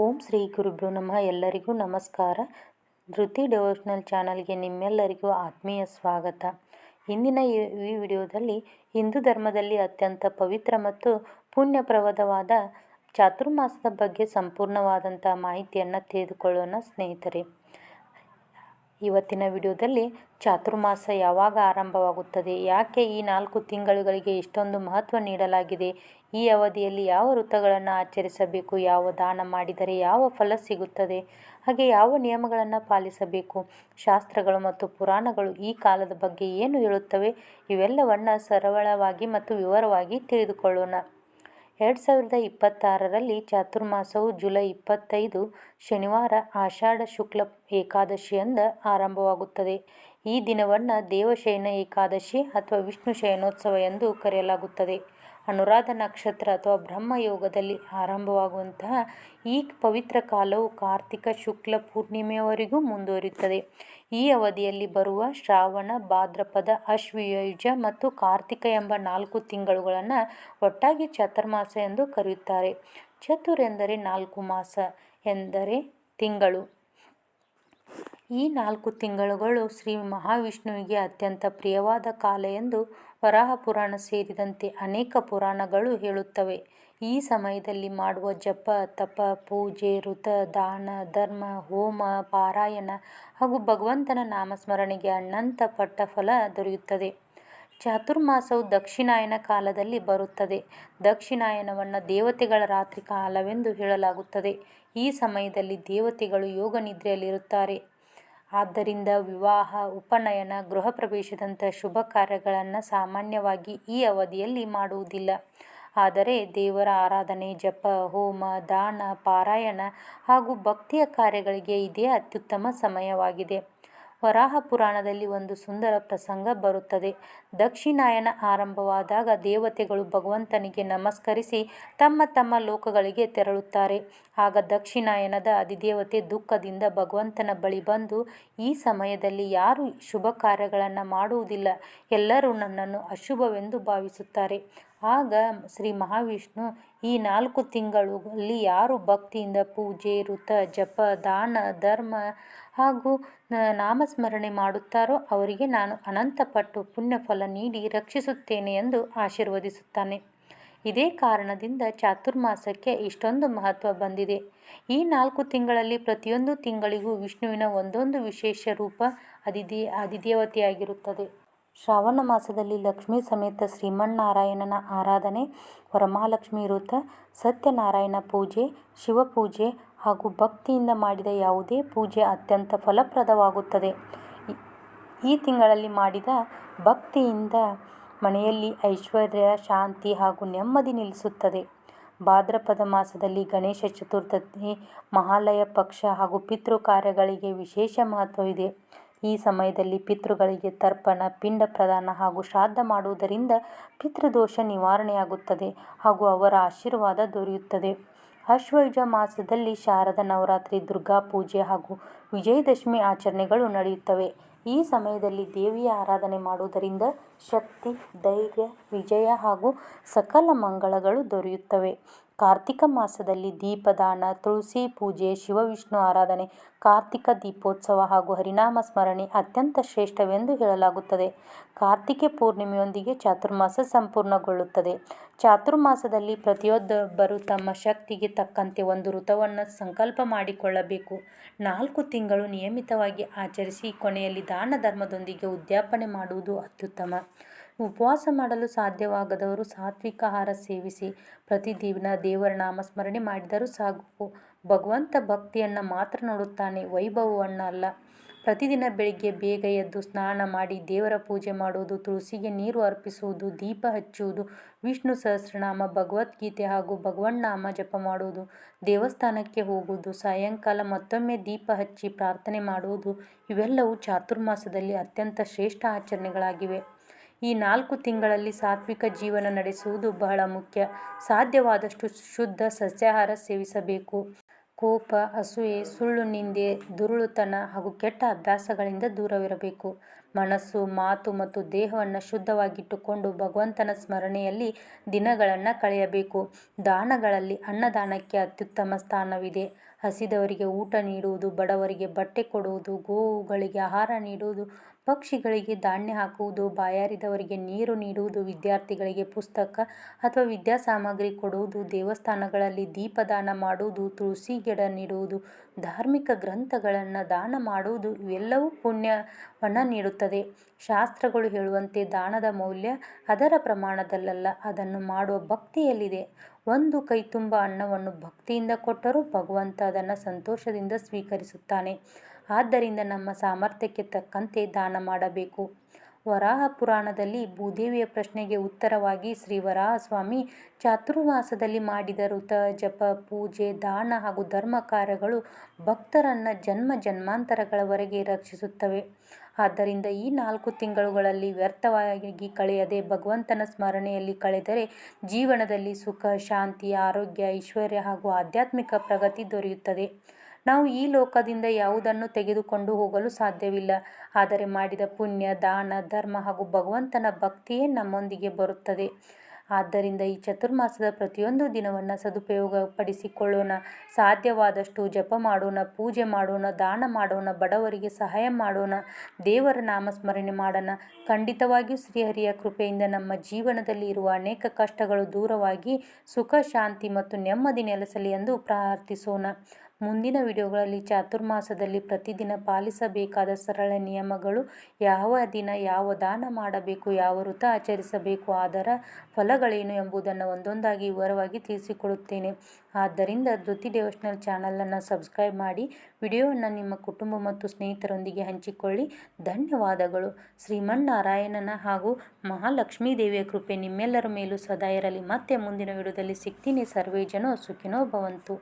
ಓಂ ಶ್ರೀ ಗುರುಭ್ಯೋ ನಮಃ. ಎಲ್ಲರಿಗೂ ನಮಸ್ಕಾರ. ಧೃತಿ ಡಿವೋಷನಲ್ ಚಾನಲ್ಗೆ ನಿಮ್ಮೆಲ್ಲರಿಗೂ ಆತ್ಮೀಯ ಸ್ವಾಗತ. ಇಂದಿನ ಈ ವಿಡಿಯೋದಲ್ಲಿ ಹಿಂದೂ ಧರ್ಮದಲ್ಲಿ ಅತ್ಯಂತ ಪವಿತ್ರ ಮತ್ತು ಪುಣ್ಯಪ್ರದವಾದ ಚಾತುರ್ಮಾಸದ ಬಗ್ಗೆ ಸಂಪೂರ್ಣವಾದಂಥ ಮಾಹಿತಿಯನ್ನು ತಿಳಿದುಕೊಳ್ಳೋಣ ಸ್ನೇಹಿತರೆ. ಇವತ್ತಿನ ವಿಡಿಯೋದಲ್ಲಿ ಚಾತುರ್ಮಾಸ ಯಾವಾಗ ಆರಂಭವಾಗುತ್ತದೆ, ಯಾಕೆ ಈ 4 ತಿಂಗಳುಗಳಿಗೆ ಇಷ್ಟೊಂದು ಮಹತ್ವ ನೀಡಲಾಗಿದೆ, ಈ ಅವಧಿಯಲ್ಲಿ ಯಾವ ವ್ರತಗಳನ್ನು ಆಚರಿಸಬೇಕು, ಯಾವ ದಾನ ಮಾಡಿದರೆ ಯಾವ ಫಲ ಸಿಗುತ್ತದೆ, ಹಾಗೆ ಯಾವ ನಿಯಮಗಳನ್ನು ಪಾಲಿಸಬೇಕು, ಶಾಸ್ತ್ರಗಳು ಮತ್ತು ಪುರಾಣಗಳು ಈ ಕಾಲದ ಬಗ್ಗೆ ಏನು ಹೇಳುತ್ತವೆ, ಇವೆಲ್ಲವನ್ನು ಸರಳವಾಗಿ ಮತ್ತು ವಿವರವಾಗಿ ತಿಳಿದುಕೊಳ್ಳೋಣ. 2026ರಲ್ಲಿ ಚಾತುರ್ಮಾಸವು ಜುಲೈ 25 ಶನಿವಾರ ಆಷಾಢ ಶುಕ್ಲ ಏಕಾದಶಿಯಿಂದ ಆರಂಭವಾಗುತ್ತದೆ. ಈ ದಿನವನ್ನು ದೇವಶಯನ ಏಕಾದಶಿ ಅಥವಾ ವಿಷ್ಣು ಶಯನೋತ್ಸವ ಎಂದು ಕರೆಯಲಾಗುತ್ತದೆ. ಅನುರಾಧ ನಕ್ಷತ್ರ ಅಥವಾ ಬ್ರಹ್ಮಯೋಗದಲ್ಲಿ ಆರಂಭವಾಗುವಂತಹ ಈ ಪವಿತ್ರ ಕಾಲವು ಕಾರ್ತಿಕ ಶುಕ್ಲ ಪೂರ್ಣಿಮೆಯವರೆಗೂ ಮುಂದುವರಿಯುತ್ತದೆ. ಈ ಅವಧಿಯಲ್ಲಿ ಬರುವ ಶ್ರಾವಣ, ಭಾದ್ರಪದ, ಆಶ್ವಯುಜ ಮತ್ತು ಕಾರ್ತಿಕ ಎಂಬ 4 ತಿಂಗಳುಗಳನ್ನು ಒಟ್ಟಾಗಿ ಚಾತುರ್ಮಾಸ ಎಂದು ಕರೆಯುತ್ತಾರೆ. ಚತುರ್ ಎಂದರೆ 4, ಮಾಸ ಎಂದರೆ ತಿಂಗಳು. ಈ 4 ತಿಂಗಳುಗಳು ಶ್ರೀ ಮಹಾವಿಷ್ಣುವಿಗೆ ಅತ್ಯಂತ ಪ್ರಿಯವಾದ ಕಾಲ ಎಂದು ವರಾಹ ಪುರಾಣ ಸೇರಿದಂತೆ ಅನೇಕ ಪುರಾಣಗಳು ಹೇಳುತ್ತವೆ. ಈ ಸಮಯದಲ್ಲಿ ಮಾಡುವ ಜಪ, ತಪ, ಪೂಜೆ, ವ್ರತ, ದಾನ, ಧರ್ಮ, ಹೋಮ, ಪಾರಾಯಣ ಹಾಗೂ ಭಗವಂತನ ನಾಮಸ್ಮರಣೆಗೆ ಅನಂತ ಪಟ್ಟ ಫಲ ದೊರೆಯುತ್ತದೆ. ಚಾತುರ್ಮಾಸವು ದಕ್ಷಿಣಾಯನ ಕಾಲದಲ್ಲಿ ಬರುತ್ತದೆ. ದಕ್ಷಿಣಾಯನವನ್ನು ದೇವತೆಗಳ ರಾತ್ರಿ ಕಾಲವೆಂದು ಹೇಳಲಾಗುತ್ತದೆ. ಈ ಸಮಯದಲ್ಲಿ ದೇವತೆಗಳು ಯೋಗ ನಿದ್ರೆಯಲ್ಲಿರುತ್ತಾರೆ. ಆದ್ದರಿಂದ ವಿವಾಹ, ಉಪನಯನ, ಗೃಹ ಪ್ರವೇಶದಂಥ ಶುಭ ಕಾರ್ಯಗಳನ್ನು ಸಾಮಾನ್ಯವಾಗಿ ಈ ಅವಧಿಯಲ್ಲಿ ಮಾಡುವುದಿಲ್ಲ. ಆದರೆ ದೇವರ ಆರಾಧನೆ, ಜಪ, ಹೋಮ, ದಾನ, ಪಾರಾಯಣ ಹಾಗೂ ಭಕ್ತಿಯ ಕಾರ್ಯಗಳಿಗೆ ಇದೇ ಅತ್ಯುತ್ತಮ ಸಮಯವಾಗಿದೆ. ವರಾಹ ಪುರಾಣದಲ್ಲಿ ಒಂದು ಸುಂದರ ಪ್ರಸಂಗ ಬರುತ್ತದೆ. ದಕ್ಷಿಣಾಯನ ಆರಂಭವಾದಾಗ ದೇವತೆಗಳು ಭಗವಂತನಿಗೆ ನಮಸ್ಕರಿಸಿ ತಮ್ಮ ತಮ್ಮ ಲೋಕಗಳಿಗೆ ತೆರಳುತ್ತಾರೆ. ಆಗ ದಕ್ಷಿಣಾಯನದ ಅಧಿದೇವತೆ ದುಃಖದಿಂದ ಭಗವಂತನ ಬಳಿ ಬಂದು, ಈ ಸಮಯದಲ್ಲಿ ಯಾರೂ ಶುಭ ಕಾರ್ಯಗಳನ್ನು ಮಾಡುವುದಿಲ್ಲ, ಎಲ್ಲರೂ ನನ್ನನ್ನು ಅಶುಭವೆಂದು ಭಾವಿಸುತ್ತಾರೆ. ಆಗ ಶ್ರೀ ಮಹಾವಿಷ್ಣು, ಈ 4 ತಿಂಗಳಲ್ಲಿ ಯಾರು ಭಕ್ತಿಯಿಂದ ಪೂಜೆ, ವ್ರತ, ಜಪ, ದಾನ, ಧರ್ಮ ಹಾಗೂ ನಾಮಸ್ಮರಣೆ ಮಾಡುತ್ತಾರೋ ಅವರಿಗೆ ನಾನು ಅನಂತಪಟ್ಟು ಪುಣ್ಯಫಲ ನೀಡಿ ರಕ್ಷಿಸುತ್ತೇನೆ ಎಂದು ಆಶೀರ್ವದಿಸುತ್ತಾನೆ. ಇದೇ ಕಾರಣದಿಂದ ಚಾತುರ್ಮಾಸಕ್ಕೆ ಇಷ್ಟೊಂದು ಮಹತ್ವ ಬಂದಿದೆ. ಈ 4 ತಿಂಗಳಲ್ಲಿ ಪ್ರತಿಯೊಂದು ತಿಂಗಳಿಗೂ ವಿಷ್ಣುವಿನ ಒಂದೊಂದು ವಿಶೇಷ ರೂಪ ಅಧಿದೇವತೆಯಾಗಿರುತ್ತದೆ. ಶ್ರಾವಣ ಮಾಸದಲ್ಲಿ ಲಕ್ಷ್ಮೀ ಸಮೇತ ಶ್ರೀಮನ್ನಾರಾಯಣನ ಆರಾಧನೆ, ವರಮಹಾಲಕ್ಷ್ಮಿ ವ್ರತ, ಸತ್ಯನಾರಾಯಣ ಪೂಜೆ, ಶಿವಪೂಜೆ ಹಾಗೂ ಭಕ್ತಿಯಿಂದ ಮಾಡಿದ ಯಾವುದೇ ಪೂಜೆ ಅತ್ಯಂತ ಫಲಪ್ರದವಾಗುತ್ತದೆ. ಈ ತಿಂಗಳಲ್ಲಿ ಮಾಡಿದ ಭಕ್ತಿಯಿಂದ ಮನೆಯಲ್ಲಿ ಐಶ್ವರ್ಯ, ಶಾಂತಿ ಹಾಗೂ ನೆಮ್ಮದಿ ನೆಲೆಸುತ್ತದೆ. ಭಾದ್ರಪದ ಮಾಸದಲ್ಲಿ ಗಣೇಶ ಚತುರ್ಥಿ, ಮಹಾಲಯ ಪಕ್ಷ ಹಾಗೂ ಪಿತೃ ಕಾರ್ಯಗಳಿಗೆ ವಿಶೇಷ ಮಹತ್ವವಿದೆ. ಈ ಸಮಯದಲ್ಲಿ ಪಿತೃಗಳಿಗೆ ತರ್ಪಣ, ಪಿಂಡ ಪ್ರದಾನ ಹಾಗೂ ಶ್ರಾದ್ದ ಮಾಡುವುದರಿಂದ ಪಿತೃದೋಷ ನಿವಾರಣೆಯಾಗುತ್ತದೆ ಹಾಗೂ ಅವರ ಆಶೀರ್ವಾದ ದೊರೆಯುತ್ತದೆ. ಆಶ್ವಯುಜ ಮಾಸದಲ್ಲಿ ಶಾರದಾ ನವರಾತ್ರಿ, ದುರ್ಗಾ ಪೂಜೆ ಹಾಗೂ ವಿಜಯದಶಮಿ ಆಚರಣೆಗಳು ನಡೆಯುತ್ತವೆ. ಈ ಸಮಯದಲ್ಲಿ ದೇವಿಯ ಆರಾಧನೆ ಮಾಡುವುದರಿಂದ ಶಕ್ತಿ, ಧೈರ್ಯ, ವಿಜಯ ಹಾಗೂ ಸಕಲ ಮಂಗಳಗಳು ದೊರೆಯುತ್ತವೆ. ಕಾರ್ತಿಕ ಮಾಸದಲ್ಲಿ ದೀಪದಾನ, ತುಳಸಿ ಪೂಜೆ, ಶಿವವಿಷ್ಣು ಆರಾಧನೆ, ಕಾರ್ತಿಕ ದೀಪೋತ್ಸವ ಹಾಗೂ ಹರಿನಾಮ ಸ್ಮರಣೆ ಅತ್ಯಂತ ಶ್ರೇಷ್ಠವೆಂದು ಹೇಳಲಾಗುತ್ತದೆ. ಕಾರ್ತಿಕೆ ಪೂರ್ಣಿಮೆಯೊಂದಿಗೆ ಚಾತುರ್ಮಾಸ ಸಂಪೂರ್ಣಗೊಳ್ಳುತ್ತದೆ. ಚಾತುರ್ಮಾಸದಲ್ಲಿ ಪ್ರತಿಯೊಬ್ಬರೂ ತಮ್ಮ ಶಕ್ತಿಗೆ ತಕ್ಕಂತೆ ಒಂದು ವ್ರತವನ್ನು ಸಂಕಲ್ಪ ಮಾಡಿಕೊಳ್ಳಬೇಕು. 4 ತಿಂಗಳು ನಿಯಮಿತವಾಗಿ ಆಚರಿಸಿ ಕೊನೆಯಲ್ಲಿ ದಾನ ಧರ್ಮದೊಂದಿಗೆ ಉದ್ಯಾಪನೆ ಮಾಡುವುದು ಅತ್ಯುತ್ತಮ. ಉಪವಾಸ ಮಾಡಲು ಸಾಧ್ಯವಾಗದವರು ಸಾತ್ವಿಕ ಆಹಾರ ಸೇವಿಸಿ ಪ್ರತಿದಿನ ದೇವರ ನಾಮಸ್ಮರಣೆ ಮಾಡಿದರೂ ಸಾಕು. ಭಗವಂತ ಭಕ್ತಿಯನ್ನು ಮಾತ್ರ ನೋಡುತ್ತಾನೆ, ವೈಭವವನ್ನು ಅಲ್ಲ. ಪ್ರತಿದಿನ ಬೆಳಿಗ್ಗೆ ಬೇಗ ಎದ್ದು ಸ್ನಾನ ಮಾಡಿ ದೇವರ ಪೂಜೆ ಮಾಡುವುದು, ತುಳಸಿಗೆ ನೀರು ಅರ್ಪಿಸುವುದು, ದೀಪ ಹಚ್ಚುವುದು, ವಿಷ್ಣು ಸಹಸ್ರನಾಮ, ಭಗವದ್ಗೀತೆ ಹಾಗೂ ಭಗವನ್ನಾಮ ಜಪ ಮಾಡುವುದು, ದೇವಸ್ಥಾನಕ್ಕೆ ಹೋಗುವುದು, ಸಾಯಂಕಾಲ ಮತ್ತೊಮ್ಮೆ ದೀಪ ಹಚ್ಚಿ ಪ್ರಾರ್ಥನೆ ಮಾಡುವುದು ಇವೆಲ್ಲವೂ ಚಾತುರ್ಮಾಸದಲ್ಲಿ ಅತ್ಯಂತ ಶ್ರೇಷ್ಠ ಆಚರಣೆಗಳಾಗಿವೆ. ಈ 4 ತಿಂಗಳಲ್ಲಿ ಸಾತ್ವಿಕ ಜೀವನ ನಡೆಸುವುದು ಬಹಳ ಮುಖ್ಯ. ಸಾಧ್ಯವಾದಷ್ಟು ಶುದ್ಧ ಸಸ್ಯಾಹಾರ ಸೇವಿಸಬೇಕು. ಕೋಪ, ಅಸೂಯೆ, ಸುಳ್ಳು ನಿಂದೆ, ದುರುಳುತನ ಹಾಗೂ ಕೆಟ್ಟ ಅಭ್ಯಾಸಗಳಿಂದ ದೂರವಿರಬೇಕು. ಮನಸ್ಸು, ಮಾತು ಮತ್ತು ದೇಹವನ್ನು ಶುದ್ಧವಾಗಿಟ್ಟುಕೊಂಡು ಭಗವಂತನ ಸ್ಮರಣೆಯಲ್ಲಿ ದಿನಗಳನ್ನು ಕಳೆಯಬೇಕು. ದಾನಗಳಲ್ಲಿ ಅನ್ನದಾನಕ್ಕೆ ಅತ್ಯುತ್ತಮ ಸ್ಥಾನವಿದೆ. ಹಸಿದವರಿಗೆ ಊಟ ನೀಡುವುದು, ಬಡವರಿಗೆ ಬಟ್ಟೆ ಕೊಡುವುದು, ಗೋವುಗಳಿಗೆ ಆಹಾರ ನೀಡುವುದು, ಪಕ್ಷಿಗಳಿಗೆ ಧಾನ್ಯ ಹಾಕುವುದು, ಬಾಯಾರಿದವರಿಗೆ ನೀರು ನೀಡುವುದು, ವಿದ್ಯಾರ್ಥಿಗಳಿಗೆ ಪುಸ್ತಕ ಅಥವಾ ವಿದ್ಯಾಸಾಮಗ್ರಿ ಕೊಡುವುದು, ದೇವಸ್ಥಾನಗಳಲ್ಲಿ ದೀಪದಾನ ಮಾಡುವುದು, ತುಳಸಿ ಗಿಡ ನೀಡುವುದು, ಧಾರ್ಮಿಕ ಗ್ರಂಥಗಳನ್ನು ದಾನ ಮಾಡುವುದು ಇವೆಲ್ಲವೂ ಪುಣ್ಯವನ್ನು ನೀಡುತ್ತದೆ. ಶಾಸ್ತ್ರಗಳು ಹೇಳುವಂತೆ ದಾನದ ಮೌಲ್ಯ ಅದರ ಪ್ರಮಾಣದಲ್ಲಲ್ಲ, ಅದನ್ನು ಮಾಡುವ ಭಕ್ತಿಯಲ್ಲಿದೆ. ಒಂದು ಕೈ ತುಂಬ ಅನ್ನವನ್ನು ಭಕ್ತಿಯಿಂದ ಕೊಟ್ಟರೂ ಭಗವಂತ ಅದನ್ನು ಸಂತೋಷದಿಂದ ಸ್ವೀಕರಿಸುತ್ತಾನೆ. ಆದ್ದರಿಂದ ನಮ್ಮ ಸಾಮರ್ಥ್ಯಕ್ಕೆ ತಕ್ಕಂತೆ ದಾನ ಮಾಡಬೇಕು. ವರಾಹ ಪುರಾಣದಲ್ಲಿ ಭೂದೇವಿಯ ಪ್ರಶ್ನೆಗೆ ಉತ್ತರವಾಗಿ ಶ್ರೀ ವರಾಹಸ್ವಾಮಿ ಚಾತುರ್ಮಾಸದಲ್ಲಿ ಮಾಡಿದ ಋತ, ಜಪ, ಪೂಜೆ, ದಾನ ಹಾಗೂ ಧರ್ಮ ಕಾರ್ಯಗಳು ಭಕ್ತರನ್ನು ಜನ್ಮ ಜನ್ಮಾಂತರಗಳವರೆಗೆ ರಕ್ಷಿಸುತ್ತವೆ. ಆದ್ದರಿಂದ ಈ 4 ತಿಂಗಳುಗಳಲ್ಲಿ ವ್ಯರ್ಥವಾಗಿ ಕಳೆಯದೆ ಭಗವಂತನ ಸ್ಮರಣೆಯಲ್ಲಿ ಕಳೆದರೆ ಜೀವನದಲ್ಲಿ ಸುಖ, ಶಾಂತಿ, ಆರೋಗ್ಯ, ಐಶ್ವರ್ಯ ಹಾಗೂ ಆಧ್ಯಾತ್ಮಿಕ ಪ್ರಗತಿ ದೊರೆಯುತ್ತದೆ. ನಾವು ಈ ಲೋಕದಿಂದ ಯಾವುದನ್ನು ತೆಗೆದುಕೊಂಡು ಹೋಗಲು ಸಾಧ್ಯವಿಲ್ಲ, ಆದರೆ ಮಾಡಿದ ಪುಣ್ಯ, ದಾನ, ಧರ್ಮ ಹಾಗೂ ಭಗವಂತನ ಭಕ್ತಿಯೇ ನಮ್ಮೊಂದಿಗೆ ಬರುತ್ತದೆ. ಆದ್ದರಿಂದ ಈ ಚತುರ್ಮಾಸದ ಪ್ರತಿಯೊಂದು ದಿನವನ್ನು ಸದುಪಯೋಗಪಡಿಸಿಕೊಳ್ಳೋಣ. ಸಾಧ್ಯವಾದಷ್ಟು ಜಪ ಮಾಡೋಣ, ಪೂಜೆ ಮಾಡೋಣ, ದಾನ ಮಾಡೋಣ, ಬಡವರಿಗೆ ಸಹಾಯ ಮಾಡೋಣ, ದೇವರ ನಾಮಸ್ಮರಣೆ ಮಾಡೋಣ. ಖಂಡಿತವಾಗಿಯೂ ಶ್ರೀಹರಿಯ ಕೃಪೆಯಿಂದ ನಮ್ಮ ಜೀವನದಲ್ಲಿ ಇರುವ ಅನೇಕ ಕಷ್ಟಗಳು ದೂರವಾಗಿ ಸುಖ, ಶಾಂತಿ ಮತ್ತು ನೆಮ್ಮದಿ ನೆಲೆಸಲಿ ಎಂದು ಪ್ರಾರ್ಥಿಸೋಣ. ಮುಂದಿನ ವಿಡಿಯೋಗಳಲ್ಲಿ ಚಾತುರ್ಮಾಸದಲ್ಲಿ ಪ್ರತಿದಿನ ಪಾಲಿಸಬೇಕಾದ ಸರಳ ನಿಯಮಗಳು, ಯಾವ ದಿನ ಯಾವ ದಾನ ಮಾಡಬೇಕು, ಯಾವ ವ್ರತ ಆಚರಿಸಬೇಕು, ಅದರ ಫಲಗಳೇನು ಎಂಬುದನ್ನು ಒಂದೊಂದಾಗಿ ವಿವರವಾಗಿ ತಿಳಿಸಿಕೊಡುತ್ತೇನೆ. ಆದ್ದರಿಂದ ಧೃತಿ ಡಿವೋಷನಲ್ ಚಾನಲನ್ನು ಸಬ್ಸ್ಕ್ರೈಬ್ ಮಾಡಿ ವಿಡಿಯೋವನ್ನು ನಿಮ್ಮ ಕುಟುಂಬ ಮತ್ತು ಸ್ನೇಹಿತರೊಂದಿಗೆ ಹಂಚಿಕೊಳ್ಳಿ. ಧನ್ಯವಾದಗಳು. ಶ್ರೀಮನ್ನಾರಾಯಣನ ಹಾಗೂ ಮಹಾಲಕ್ಷ್ಮೀ ದೇವಿಯ ಕೃಪೆ ನಿಮ್ಮೆಲ್ಲರ ಮೇಲೂ ಸದಾ ಇರಲಿ. ಮತ್ತೆ ಮುಂದಿನ ವಿಡಿಯೋದಲ್ಲಿ ಸಿಗ್ತೀನಿ. ಸರ್ವೇ ಜನೋ ಸುಖಿನೋ ಭವಂತು.